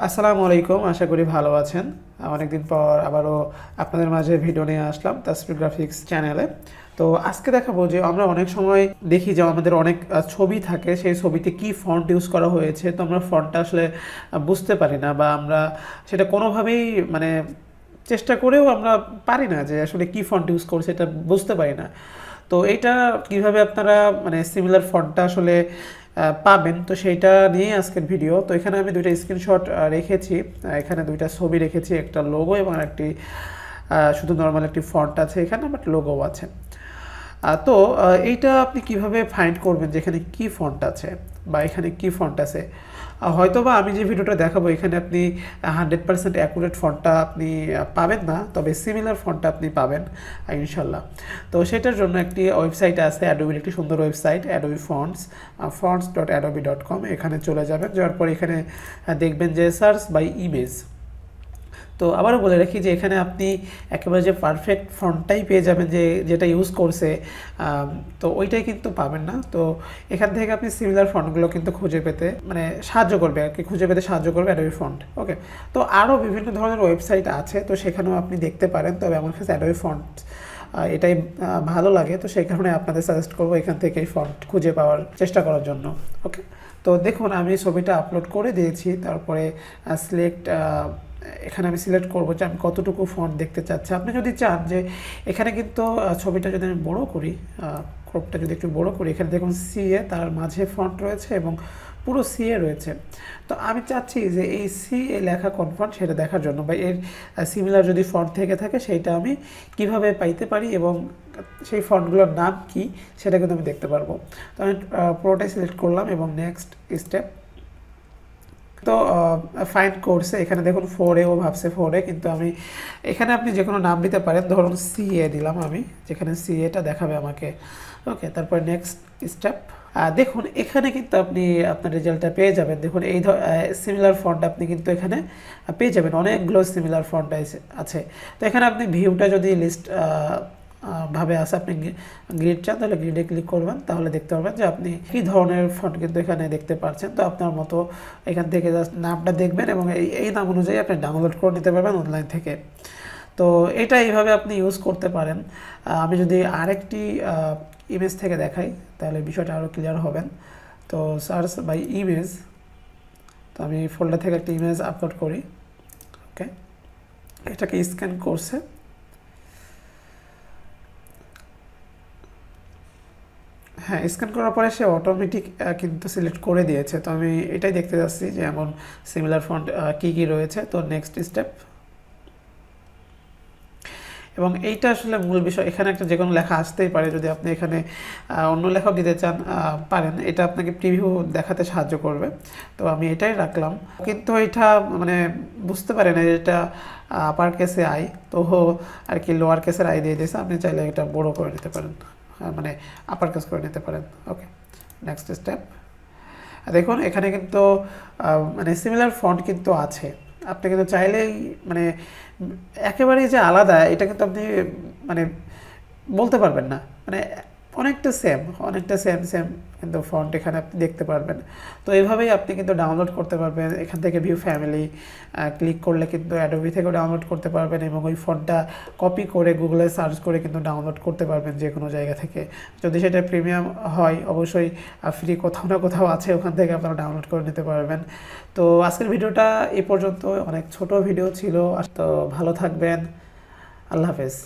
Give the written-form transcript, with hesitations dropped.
আসসালামু আলাইকুম, আশা করি ভালো আছেন। অনেকদিন পর আবারও আপনাদের মাঝে ভিডিও নিয়ে আসলাম তাসফি গ্রাফিক্স চ্যানেলে। তো আজকে দেখাবো যে আমরা অনেক সময় দেখি যে আমাদের অনেক ছবি থাকে, সেই ছবিতে কি ফন্ট ইউজ করা হয়েছে, তো আমরা ফন্টটা আসলে বুঝতে পারি না, বা আমরা সেটা কোনোভাবেই মানে চেষ্টা করেও আমরা পারি না যে আসলে কি ফন্ট ইউজ করছে, এটা বুঝতে পারি না। তো এইটা কিভাবে আপনারা মানে সিমিলার ফন্টটা আসলে পাবেন, তো সেইটা নিয়ে আজকের ভিডিও। তো এখানে আমি দুইটা স্ক্রিনশট রেখেছি, এখানে দুইটা ছবি রেখেছি, একটা লোগো এবং একটি শুধু নর্মাল একটি ফন্ট আছে এখানে, বাট লোগো আছে। তো এইটা আপনি কিভাবে ফাইন্ড করবেন যে এখানে কি ফন্ট আছে বা এখানে কি ফন্ট আছে। হয়তো বা আমি যে ভিডিওটা দেখাবো এখানে আপনি 100% অ্যাকুরেট ফন্টটা আপনি পাবেন না, তবে সিমিলার ফন্টটা আপনি পাবেন ইনশাল্লাহ। তো সেটার জন্য একটি ওয়েবসাইট আছে, অ্যাডোবির একটি সুন্দর ওয়েবসাইট, অ্যাডোবি fonts.adobe.com। এখানে চলে যাবেন, যাওয়ার পর এখানে দেখবেন যে সার্চ বাই ইমেজ। তো আবারও বলে রাখি যে এখানে আপনি একেবারে যে পারফেক্ট ফন্টটাই পেয়ে যাবেন যে যেটা ইউজ করছে, তো ওইটাই কিন্তু পাবেন না। তো এখান থেকে আপনি সিমিলার ফন্টগুলো কিন্তু খুঁজে পেতে মানে সাহায্য করবে আর কি, খুঁজে পেতে সাহায্য করবে অ্যাডোবি ফন্ট। ওকে, তো আরও বিভিন্ন ধরনের ওয়েবসাইট আছে, তো সেখানেও আপনি দেখতে পারেন, তবে আমার কাছে অ্যাডোবি ফন্ট এটাই ভালো লাগে, তো সেই কারণে আপনাদের সাজেস্ট করবো এখান থেকে এই ফন্ট খুঁজে পাওয়ার চেষ্টা করার জন্য। ওকে, তো দেখুন আমি ছবিটা আপলোড করে দিয়েছি, তারপরে সিলেক্ট এখানে আমি সিলেক্ট করবো যে আমি কতটুকু ফন্ট দেখতে চাচ্ছি। আপনি যদি চান যে এখানে কিন্তু ছবিটা যদি আমি বড় করি, ক্রপটা যদি একটু বড় করি, এখানে দেখুন সিএ, তার মাঝে ফন্ট রয়েছে এবং পুরো সিএ রয়েছে। তো আমি চাচ্ছি যে এই সিএ লেখা কোন ফন্ট সেটা দেখার জন্য, বা এর সিমিলার যদি ফন্ট থেকে থাকে সেইটা আমি কিভাবে পাইতে পারি এবং সেই ফন্টগুলোর নাম কি সেটা কিন্তু আমি দেখতে পারবো। তো আমি পুরোটাই সিলেক্ট করলাম এবং নেক্সট স্টেপ। তো ফাইন্ড করছে, এখানে দেখুন 4A, ও ভাবছে 4A, কিন্তু আমি এখানে আপনি যে কোনো নাম দিতে পারেন, ধরুন সিএ দিলাম আমি, যেখানে সিএটা দেখাবে আমাকে। ওকে, তারপর নেক্সট স্টেপ। দেখুন এখানে কিন্তু আপনি আপনার রেজাল্টটা পেয়ে যাবেন। দেখুন এই সিমিলার ফন্ট আপনি কিন্তু এখানে পেয়ে যাবেন, অনেকগুলো সিমিলার ফন্ট আছে। তো এখানে আপনি ভিউটা যদি লিস্ট ভাবে আছে, আপনি গ্রিড চান তাহলে গ্রিডে ক্লিক করবেন, তাহলে দেখতে পারবেন যে আপনি কী ধরনের ফন্ট কিন্তু এখানে দেখতে পাচ্ছেন। তো আপনার মতো এখান থেকে জাস্ট নামটা দেখবেন এবং এই নাম অনুযায়ী আপনি ডাউনলোড করে নিতে পারবেন অনলাইন থেকে। তো এটা এইভাবে আপনি ইউজ করতে পারেন। আমি যদি আরেকটি ইমেজ থেকে দেখাই তাহলে বিষয়টা আরও ক্লিয়ার হবেন। তো সার্চ বাই ইমেজ, তো আমি ফোল্ডার থেকে একটা ইমেজ আপলোড করি। ওকে, এটাকে স্ক্যান করছে, হ্যাঁ স্ক্যান করার পরে সে অটোমেটিক কিন্তু সিলেক্ট করে দিয়েছে। তো আমি এটাই দেখতে যাচ্ছি যে এমন সিমিলার ফন্ট কী কী রয়েছে। তো নেক্সট স্টেপ, এবং এইটা আসলে মূল বিষয়। এখানে একটা যে কোনো লেখা আসতেই পারে, যদি আপনি এখানে অন্য লেখাও দিতে চান পারেন, এটা আপনাকে প্রিভিউ দেখাতে সাহায্য করবে। তো আমি এটাই রাখলাম, কিন্তু এটা মানে বুঝতে পারে না এটা আপার কেসে আই, তো আর কি লোয়ার কেসের আই দিয়ে দিয়েছে। আপনি চাইলে এটা বড় করে নিতে পারেন, মানে আপার কেস করে নিতে পারেন। ওকে, নেক্সট স্টেপ। দেখুন এখানে কিন্তু মানে সিমিলার ফন্ট কিন্তু আছে, আপনি কিন্তু চাইলেই মানে একেবারেই যে আলাদা এটা কিন্তু আপনি মানে বলতে পারবেন না, মানে অনেকটা সেম, অনেকটা সেম সেম কিন্তু ফন্ট এখানে আপনি দেখতে পারবেন। তো এইভাবেই আপনি কিন্তু ডাউনলোড করতে পারবেন এখান থেকে। ভিউ ফ্যামিলি ক্লিক করলে কিন্তু অ্যাডোবি থেকেও ডাউনলোড করতে পারবেন, এবং ওই ফন্টটা কপি করে গুগলে সার্চ করে কিন্তু ডাউনলোড করতে পারবেন যে কোনো জায়গা থেকে। যদি সেটা প্রিমিয়াম হয় অবশ্যই ফ্রি কোথাও না কোথাও আছে, ওখান থেকে আপনারা ডাউনলোড করে নিতে পারবেন। তো আজকের ভিডিওটা এই পর্যন্ত, অনেক ছোট ভিডিও ছিল। তো ভালো থাকবেন, আল্লাহ হাফেজ।